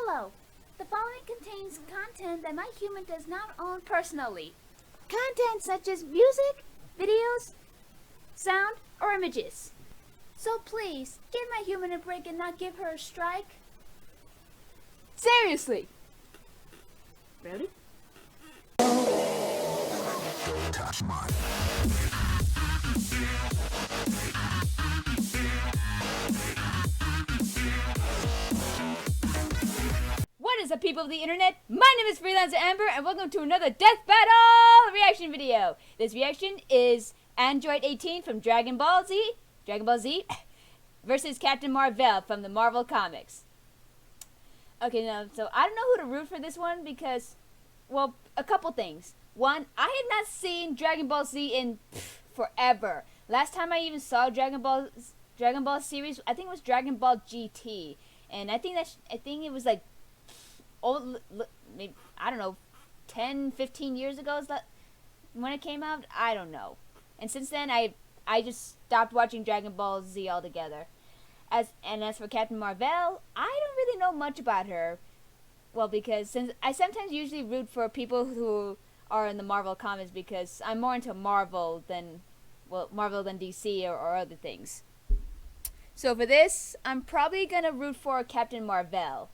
follow. The following contains content that my human does not own personally. Content such as music, videos, sound, or images. So please, give my human a break and not give her a strike. Seriously! Really? Don't touch mine. What is up, people of the internet? My name is FreelancerAmber, and welcome to another Death Battle reaction video. This reaction is Android 18 from Dragon Ball Z versus Captain Marvel from the Marvel Comics. Okay, now, so I don't know who to root for this one because, well, a couple things. One, I had not seen Dragon Ball Z in forever. Last time I even saw Dragon Ball series, I think it was Dragon Ball GT, and I think it was like old, maybe, I don't know, 10, 15 years ago is that when it came out? I don't know. And since then, I just stopped watching Dragon Ball Z altogether. As for Captain Marvel, I don't really know much about her. Well, because since I sometimes usually root for people who are in the Marvel comics because I'm more into Marvel than DC or other things. So for this, I'm probably gonna root for Captain Marvel.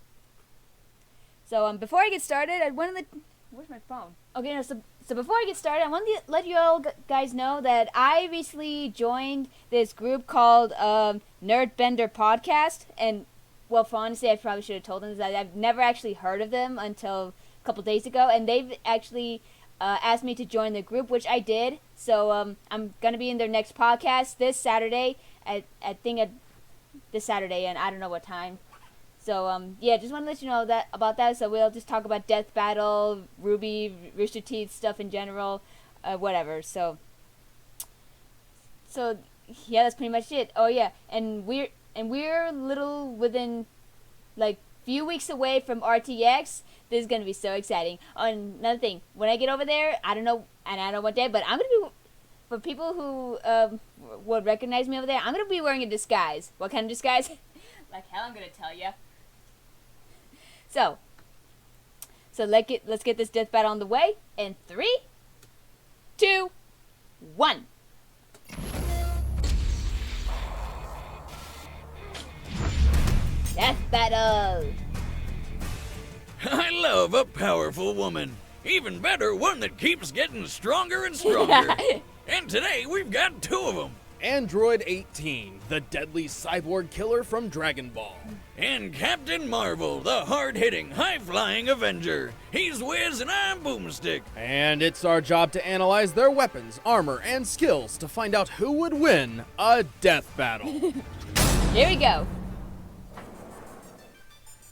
So before I get started, where's my phone? Okay, so before I get started, I want to let you all guys know that I recently joined this group called Nerdbender Podcast, and well, for honesty, I probably should have told them that I've never actually heard of them until a couple days ago, and they've actually asked me to join the group, which I did. So I'm gonna be in their next podcast this Saturday. This Saturday, and I don't know what time. So yeah, just want to let you know about that. So we'll just talk about Death Battle, Ruby, Rooster Teeth stuff in general, whatever. So yeah, that's pretty much it. Oh yeah, and we're little within like few weeks away from RTX. This is gonna be so exciting. Oh, and another thing, when I get over there, I don't know what day, but I'm gonna be, for people who would recognize me over there, I'm gonna be wearing a disguise. What kind of disguise? Like hell, I'm gonna tell you. So let's get this death battle on the way in 3, 2, 1. Death battle. I love a powerful woman. Even better, one that keeps getting stronger and stronger. And today we've got 2 of them. Android 18, the deadly cyborg killer from Dragon Ball. And Captain Marvel, the hard-hitting, high-flying Avenger. He's Wiz and I'm Boomstick. And it's our job to analyze their weapons, armor, and skills to find out who would win a death battle. Here we go.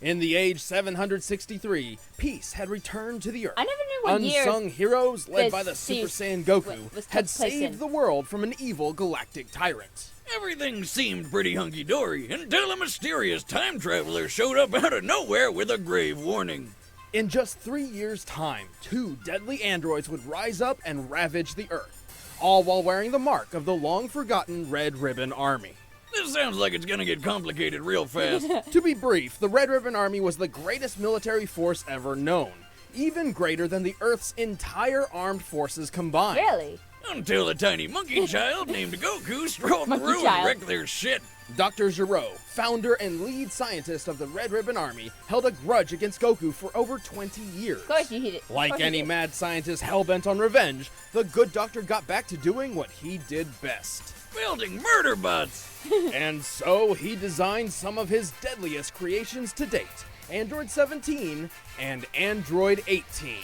In the age 763, peace had returned to the Earth. I never knew what year Unsung heroes, led by the Super Saiyan Goku, had saved the world from an evil galactic tyrant. Everything seemed pretty hunky-dory until a mysterious time traveler showed up out of nowhere with a grave warning. In just 3 years' time, 2 deadly androids would rise up and ravage the Earth, all while wearing the mark of the long-forgotten Red Ribbon Army. This sounds like it's gonna get complicated real fast. To be brief, the Red Ribbon Army was the greatest military force ever known, even greater than the Earth's entire armed forces combined. Really? Until a tiny monkey child named Goku strolled through and wrecked their shit. Dr. Gero, founder and lead scientist of the Red Ribbon Army, held a grudge against Goku for over 20 years. Of course you hit it. Like any mad scientist hell-bent on revenge, the good doctor got back to doing what he did best. Building murder bots. And so he designed some of his deadliest creations to date, Android 17 and Android 18.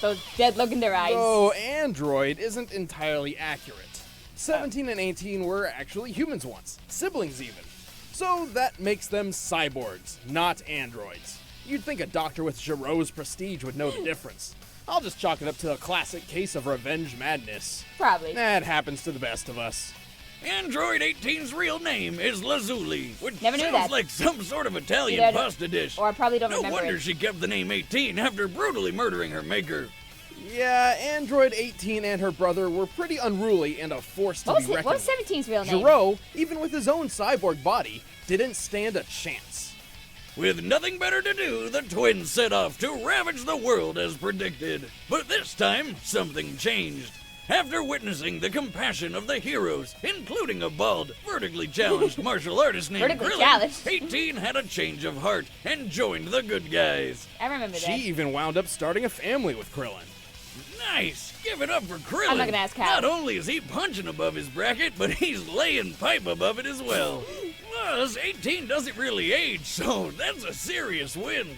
Those dead look in their eyes. Though Android isn't entirely accurate. 17 and 18 were actually humans once, siblings even. So that makes them cyborgs, not androids. You'd think a doctor with Gero's prestige would know the difference. I'll just chalk it up to a classic case of revenge madness. Probably. That happens to the best of us. Android 18's real name is Lazuli, which Never knew sounds that. like some sort of Italian pasta dish. Or I probably don't No remember wonder it. she kept the name 18 after brutally murdering her maker. Yeah, Android 18 and her brother were pretty unruly and a force to be reckoned What was with. 17's real name? Gero, even with his own cyborg body, didn't stand a chance. With nothing better to do, the twins set off to ravage the world as predicted. But this time, something changed. After witnessing the compassion of the heroes, including a bald, vertically challenged martial artist named Vertically Krillin, challenged? 18 had a change of heart and joined the good guys. I remember She that. even wound up starting a family with Krillin. Nice! Give it up for Krillin! I'm not gonna ask how. Not only is he punching above his bracket, but he's laying pipe above it as well. Plus, 18 doesn't really age, so that's a serious win.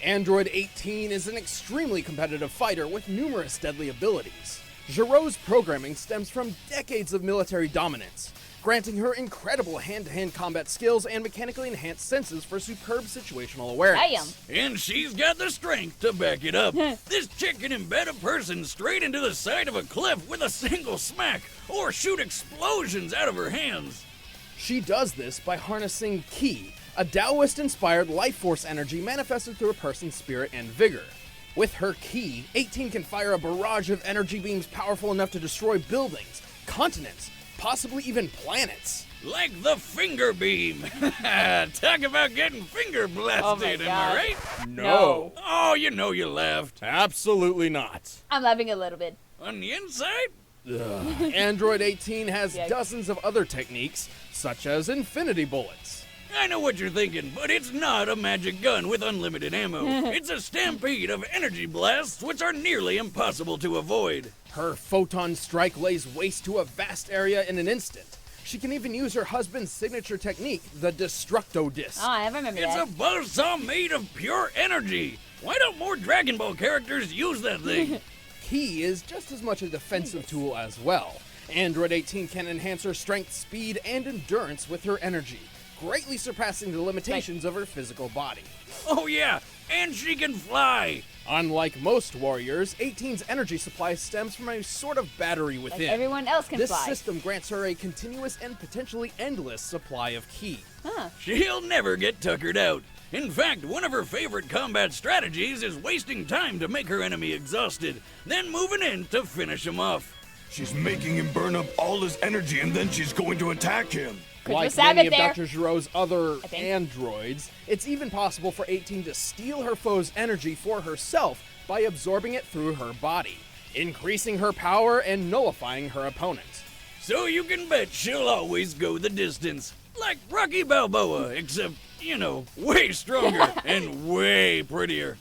Android 18 is an extremely competitive fighter with numerous deadly abilities. Giro's programming stems from decades of military dominance, granting her incredible hand-to-hand combat skills and mechanically enhanced senses for superb situational awareness. Damn. And she's got the strength to back it up. This chick can embed a person straight into the side of a cliff with a single smack, or shoot explosions out of her hands. She does this by harnessing Ki, a Taoist-inspired life force energy manifested through a person's spirit and vigor. With her Ki, 18 can fire a barrage of energy beams powerful enough to destroy buildings, continents, possibly even planets. Like the finger beam. Talk about getting finger blasted, am I God. right? No. Oh, you know you laughed. Absolutely not. I'm laughing a little bit. On the inside? Android 18 has Yikes. dozens of other techniques, such as infinity bullets. I know what you're thinking, but it's not a magic gun with unlimited ammo. It's a stampede of energy blasts which are nearly impossible to avoid. Her photon strike lays waste to a vast area in an instant. She can even use her husband's signature technique, the Destructo Disc. Oh, I remember It's that. a buzzsaw made of pure energy. Why don't more Dragon Ball characters use that thing? Ki is just as much a defensive tool as well. Android 18 can enhance her strength, speed, and endurance with her energy, greatly surpassing the limitations of her physical body. Oh yeah, and she can fly. Unlike most warriors, 18's energy supply stems from a sort of battery Like within. everyone else can This fly. system grants her a continuous and potentially endless supply of Ki. Huh. She'll never get tuckered out. In fact, one of her favorite combat strategies is wasting time to make her enemy exhausted, then moving in to finish him off. She's making him burn up all his energy and then she's going to attack him. Like Savage many of there. Dr. Giro's other think. androids, it's even possible for 18 to steal her foe's energy for herself by absorbing it through her body, increasing her power and nullifying her opponent. So you can bet she'll always go the distance. Like Rocky Balboa, except, you know, way stronger and way prettier.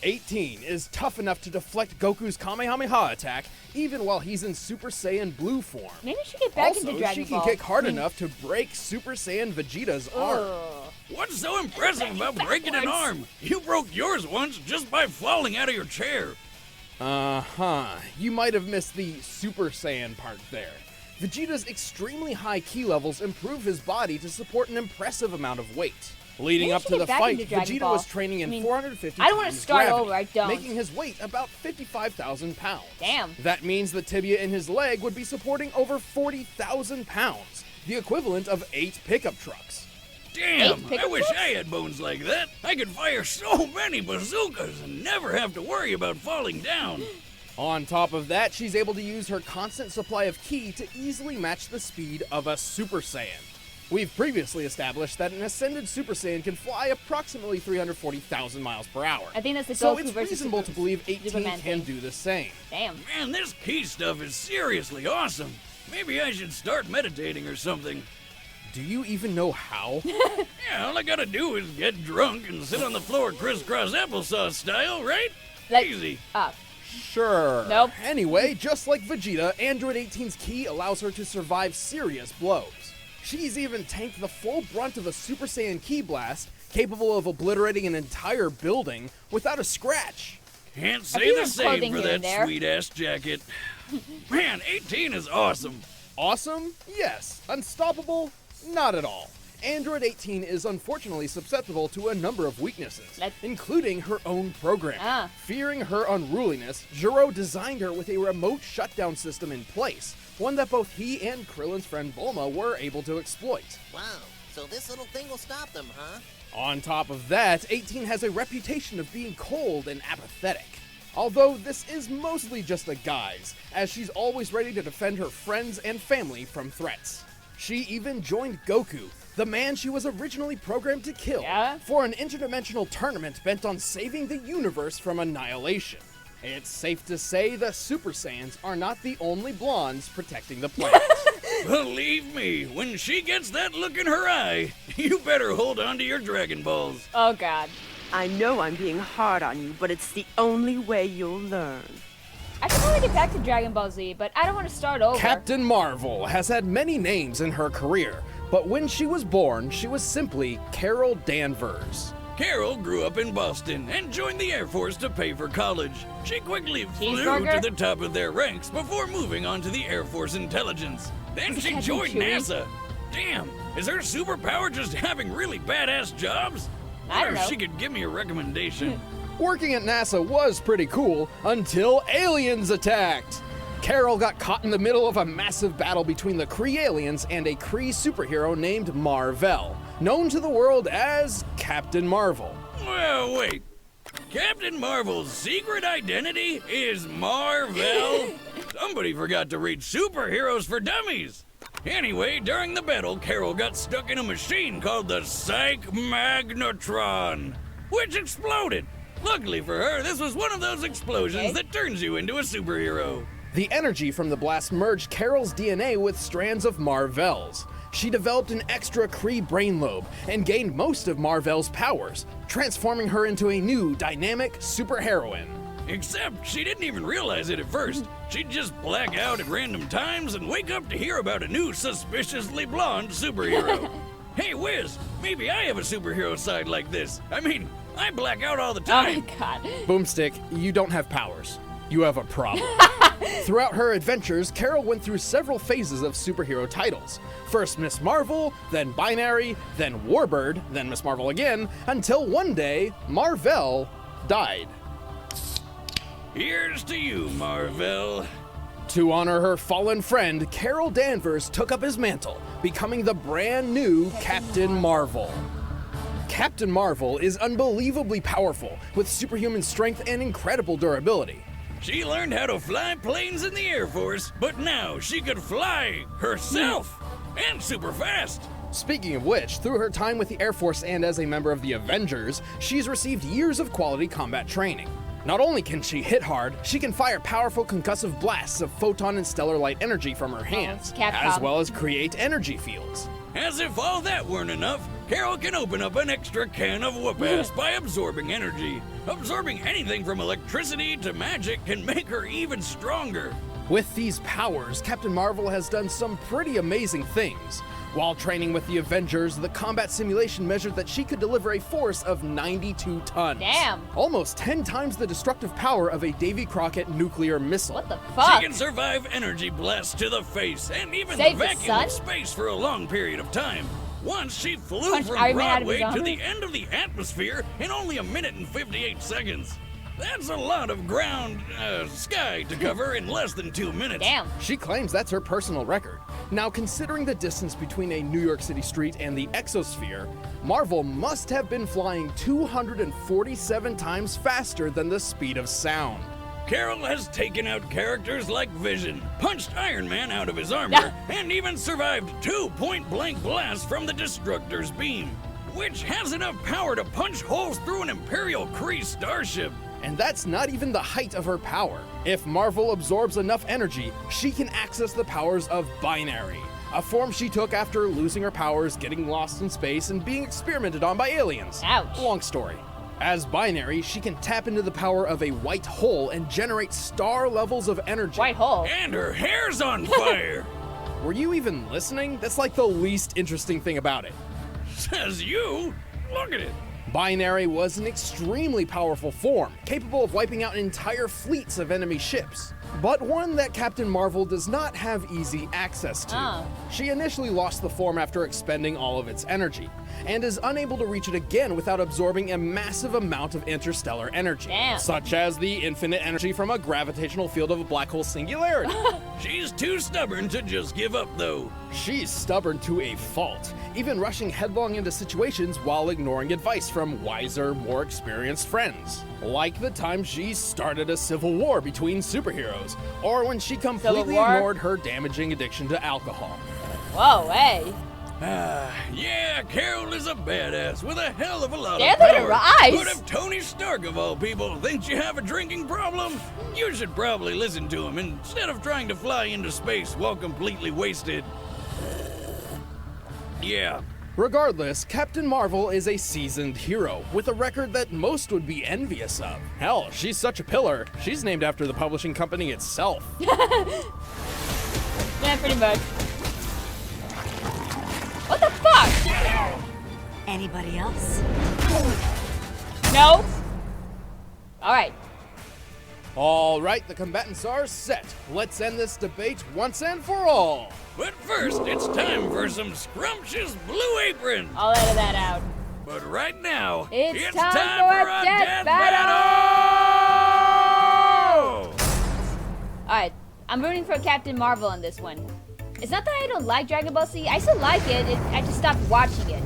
18 is tough enough to deflect Goku's Kamehameha attack even while he's in Super Saiyan Blue form. Maybe she get back Also, into Dragon she Ball. can kick hard enough to break Super Saiyan Vegeta's arm. Ugh. What's so impressive about breaking an arm? You broke yours once just by falling out of your chair. Uh-huh. You might have missed the Super Saiyan part there. Vegeta's extremely high Ki levels improve his body to support an impressive amount of weight. Leading Maybe up she to get the back fight, into Dragon Vegeta Ball. was training in I mean, 450 I don't wanna times start gravity, over, I don't. making his weight about 55,000 pounds. Damn. That means the tibia in his leg would be supporting over 40,000 pounds, the equivalent of 8 pickup trucks. Damn, Hey, I pickup wish trucks? I had bones like that. I could fire so many bazookas and never have to worry about falling down. On top of that, she's able to use her constant supply of Ki to easily match the speed of a Super Saiyan. We've previously established that an ascended Super Saiyan can fly approximately 340,000 miles per hour. I think that's the So Goku it's versus reasonable to believe 18 Superman can thing. do the same. Damn. Man, this key stuff is seriously awesome. Maybe I should start meditating or something. Do you even know how? Yeah, all I gotta do is get drunk and sit on the floor crisscross applesauce style, right? Like- Easy. Sure. Nope. Anyway, just like Vegeta, Android 18's Ki allows her to survive serious blows. She's even tanked the full brunt of a Super Saiyan Ki blast, capable of obliterating an entire building without a scratch. Can't A say few the of same clothing for here that and there. sweet-ass jacket. Man, 18 is awesome. Awesome? Yes. Unstoppable? Not at all. Android 18 is unfortunately susceptible to a number of weaknesses, That- including her own programming. Ah. Fearing her unruliness, Giro designed her with a remote shutdown system in place, one that both he and Krillin's friend Bulma were able to exploit. Wow, so this little thing will stop them, huh? On top of that, 18 has a reputation of being cold and apathetic. Although this is mostly just a guise, as she's always ready to defend her friends and family from threats. She even joined Goku, the man she was originally programmed to kill, for an interdimensional tournament bent on saving the universe from annihilation. It's safe to say the Super Saiyans are not the only blondes protecting the planet. Believe me, when she gets that look in her eye, you better hold on to your Dragon Balls. Oh god. I know I'm being hard on you, but it's the only way you'll learn. I should probably get back to Dragon Ball Z, but I don't want to start over. Captain Marvel has had many names in her career, but when she was born, she was simply Carol Danvers. Carol grew up in Boston and joined the Air Force to pay for college. She quickly flew to the top of their ranks before moving on to the Air Force Intelligence. Then she joined NASA. Damn, is her superpower just having really badass jobs? I don't know. She could give me a recommendation. Working at NASA was pretty cool until aliens attacked. Carol got caught in the middle of a massive battle between the Kree aliens and a Kree superhero named Mar-Vell, known to the world as Captain Marvel. Well, wait. Captain Marvel's secret identity is Mar-Vell? Somebody forgot to read Superheroes for Dummies. Anyway, during the battle, Carol got stuck in a machine called the Psych Magnetron, which exploded. Luckily for her, this was one of those explosions that turns you into a superhero. The energy from the blast merged Carol's DNA with strands of Mar-Vell's. She developed an extra Kree brain lobe and gained most of Mar-Vell's powers, transforming her into a new, dynamic superheroine. Except she didn't even realize it at first. She'd just black out at random times and wake up to hear about a new suspiciously blonde superhero. Hey, Wiz, maybe I have a superhero side like this. I mean, I black out all the time. Oh my god. Boomstick, you don't have powers. You have a problem. Throughout her adventures, Carol went through several phases of superhero titles. First Miss Marvel, then Binary, then Warbird, then Miss Marvel again, until one day, Mar-Vell died. Here's to you, Mar-Vell. To honor her fallen friend, Carol Danvers took up his mantle, becoming the brand new Captain Marvel. Captain Marvel is unbelievably powerful, with superhuman strength and incredible durability. She learned how to fly planes in the Air Force, but now she could fly herself, and super fast. Speaking of which, through her time with the Air Force and as a member of the Avengers, she's received years of quality combat training. Not only can she hit hard, she can fire powerful concussive blasts of photon and stellar light energy from her hands, as well as create energy fields. As if all that weren't enough, Carol can open up an extra can of whoop-ass by absorbing energy. Absorbing anything from electricity to magic can make her even stronger. With these powers, Captain Marvel has done some pretty amazing things. While training with the Avengers, the combat simulation measured that she could deliver a force of 92 tons. Damn. Almost 10 times the destructive power of a Davy Crockett nuclear missile. What the fuck? She can survive energy blasts to the face and even Save the the vacuum sun? of space for a long period of time. Once she flew Punch from Iron Man out of his Broadway to armor? the end of the atmosphere in only a minute and 58 seconds. That's a lot of ground, sky to cover in less than 2 minutes. Damn. She claims that's her personal record. Now, considering the distance between a New York City street and the exosphere, Marvel must have been flying 247 times faster than the speed of sound. Carol has taken out characters like Vision, punched Iron Man out of his armor, and even survived 2 point-blank blasts from the Destructor's beam, which has enough power to punch holes through an Imperial Kree starship. And that's not even the height of her power. If Marvel absorbs enough energy, she can access the powers of Binary, a form she took after losing her powers, getting lost in space, and being experimented on by aliens. Ouch. Long story. As Binary, she can tap into the power of a white hole and generate star levels of energy. White hole. And her hair's on fire. Were you even listening? That's like the least interesting thing about it. Says you. Look at it. Binary was an extremely powerful form, capable of wiping out entire fleets of enemy ships, but one that Captain Marvel does not have easy access to. Oh. She initially lost the form after expending all of its energy, and is unable to reach it again without absorbing a massive amount of interstellar energy, Damn. such as the infinite energy from a gravitational field of a black hole singularity. She's too stubborn to just give up, though. She's stubborn to a fault, even rushing headlong into situations while ignoring advice from wiser, more experienced friends. Like the time she started a civil war between superheroes, or when she completely war? ignored her damaging addiction to alcohol. Whoa, hey. Yeah, Carol is a badass with a hell of a lot Damn, of look at power. her eyes. But if Tony Stark, of all people, thinks you have a drinking problem, you should probably listen to him instead of trying to fly into space while completely wasted. Yeah. Regardless, Captain Marvel is a seasoned hero with a record that most would be envious of. Hell, she's such a pillar, she's named after the publishing company itself. Yeah, pretty much. What the fuck? Anybody else? No. Alright. Alright, the combatants are set. Let's end this debate once and for all. But first, it's time for some scrumptious Blue Apron. I'll edit that out. But right now, It's time time for a death battle! Alright, I'm rooting for Captain Marvel on this one. It's not that I don't like Dragon Ball Z, I still like it, I just stopped watching it.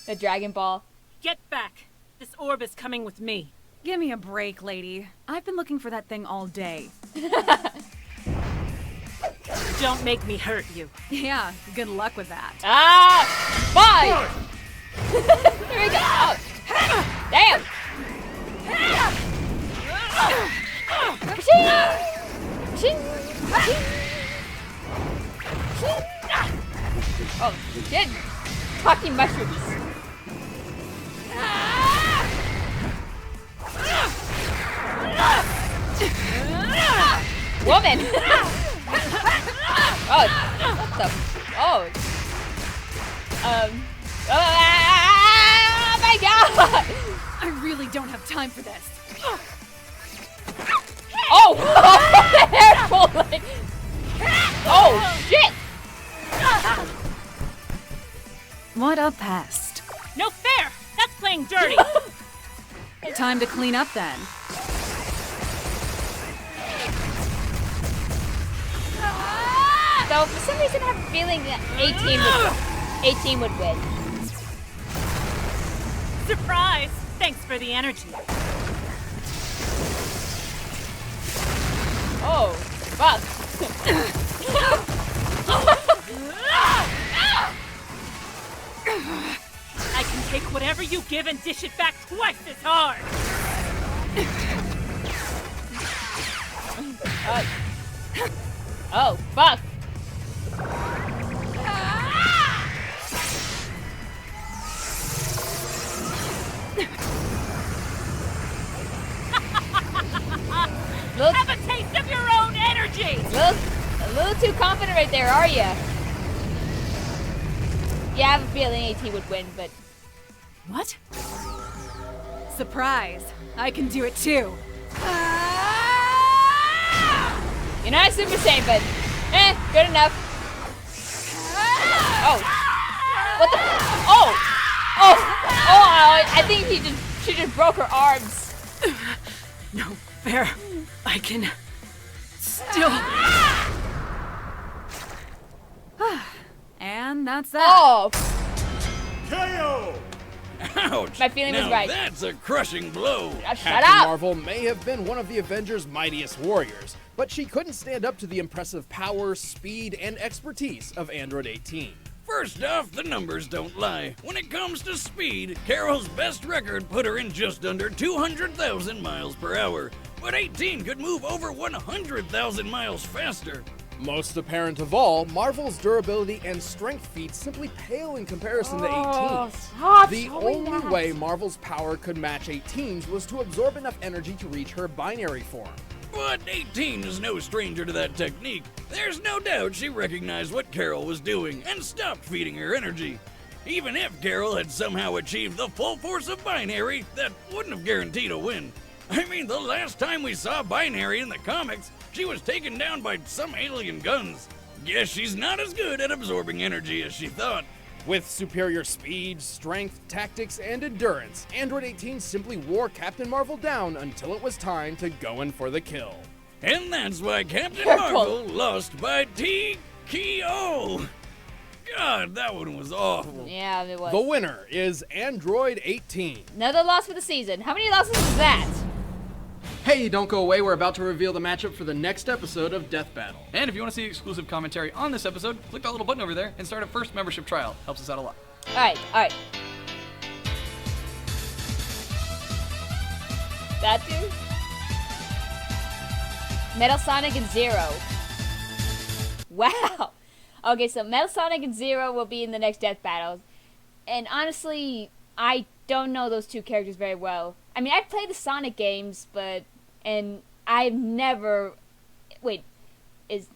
The Dragon Ball. Get back! This orb is coming with me. Give me a break, lady. I've been looking for that thing all day. Don't make me hurt you. Yeah, good luck with that. Ah! Bye! Here we go! Oh. Damn! Oh, shit! Fucking mushrooms! Woman! Oh, what the? Oh. Oh my god! I really don't have time for this. Oh! Hair pulling! Oh, shit! What a pest. No fair! That's playing dirty! Time to clean up then. So for some reason I have a feeling that 18 would win. Surprise! Thanks for the energy. Oh, fuck. I can take whatever you give and dish it back twice as hard! Oh, fuck. Have a taste of your own energy! A little too confident right there, are ya? Yeah, I have a feeling 18 would win, but... What? Surprise. I can do it too. You're not Super Saiyan, but... good enough. Oh. What the... Oh! Oh! Oh, I think she just broke her arms. No fair. I can... still... And that's that. Oh! KO! Ouch! My feeling was Now right. That's a crushing blow. Shut Captain up! Marvel may have been one of the Avengers' mightiest warriors, but she couldn't stand up to the impressive power, speed, and expertise of Android 18. First off, the numbers don't lie. When it comes to speed, Carol's best record put her in just under 200,000 miles per hour, but 18 could move over 100,000 miles faster. Most apparent of all, Marvel's durability and strength feats simply pale in comparison to 18. Stop The showing only that. way Marvel's power could match 18's was to absorb enough energy to reach her binary form. But 18 is no stranger to that technique. There's no doubt she recognized what Carol was doing and stopped feeding her energy. Even if Carol had somehow achieved the full force of binary, that wouldn't have guaranteed a win. I mean, the last time we saw binary in the comics, she was taken down by some alien guns. Guess she's not as good at absorbing energy as she thought. With superior speed, strength, tactics, and endurance, Android 18 simply wore Captain Marvel down until it was time to go in for the kill. And that's why Captain Careful. Marvel lost by TKO. K.O. God, that one was awful. Yeah, it was. The winner is Android 18. Another loss for the season. How many losses is that? Hey, don't go away. We're about to reveal the matchup for the next episode of Death Battle. And if you want to see exclusive commentary on this episode, click that little button over there and start a first membership trial. Helps us out a lot. Alright. That dude? Metal Sonic and Zero. Wow. Okay, so Metal Sonic and Zero will be in the next Death Battles. And honestly, I don't know those two characters very well. I mean, I've played the Sonic games, and I've never... Wait, is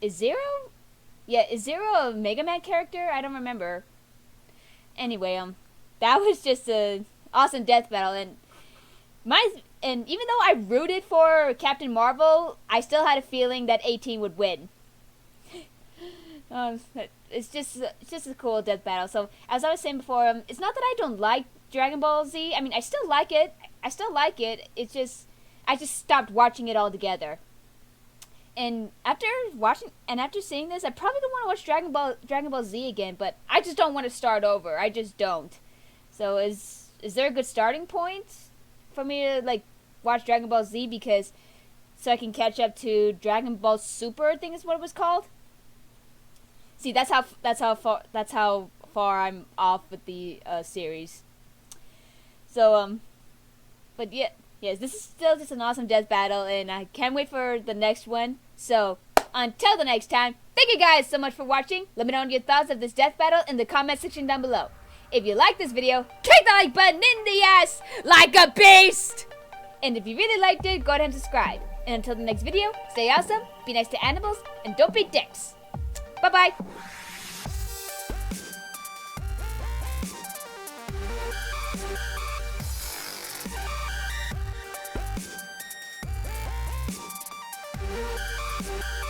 Zero? Yeah, is Zero a Mega Man character? I don't remember. Anyway, that was just a awesome Death Battle, and even though I rooted for Captain Marvel, I still had a feeling that 18 would win. It's just a cool Death Battle. So as I was saying before, it's not that I don't like Dragon Ball Z. I mean, I still like it. It's just I just stopped watching it altogether. And after seeing this, I probably don't want to watch Dragon Ball Z again. But I just don't want to start over. I just don't. So is there a good starting point for me to like watch Dragon Ball Z so I can catch up to Dragon Ball Super? I think is what it was called. See, that's how far I'm off with the series. So but yes, this is still just an awesome Death Battle, and I can't wait for the next one. So until the next time, thank you guys so much for watching. Let me know your thoughts of this Death Battle in the comment section down below. If you like this video, kick the like button in the ass like a beast! And if you really liked it, go ahead and subscribe. And until the next video, stay awesome, be nice to animals, and don't be dicks. Bye-bye! Thank you.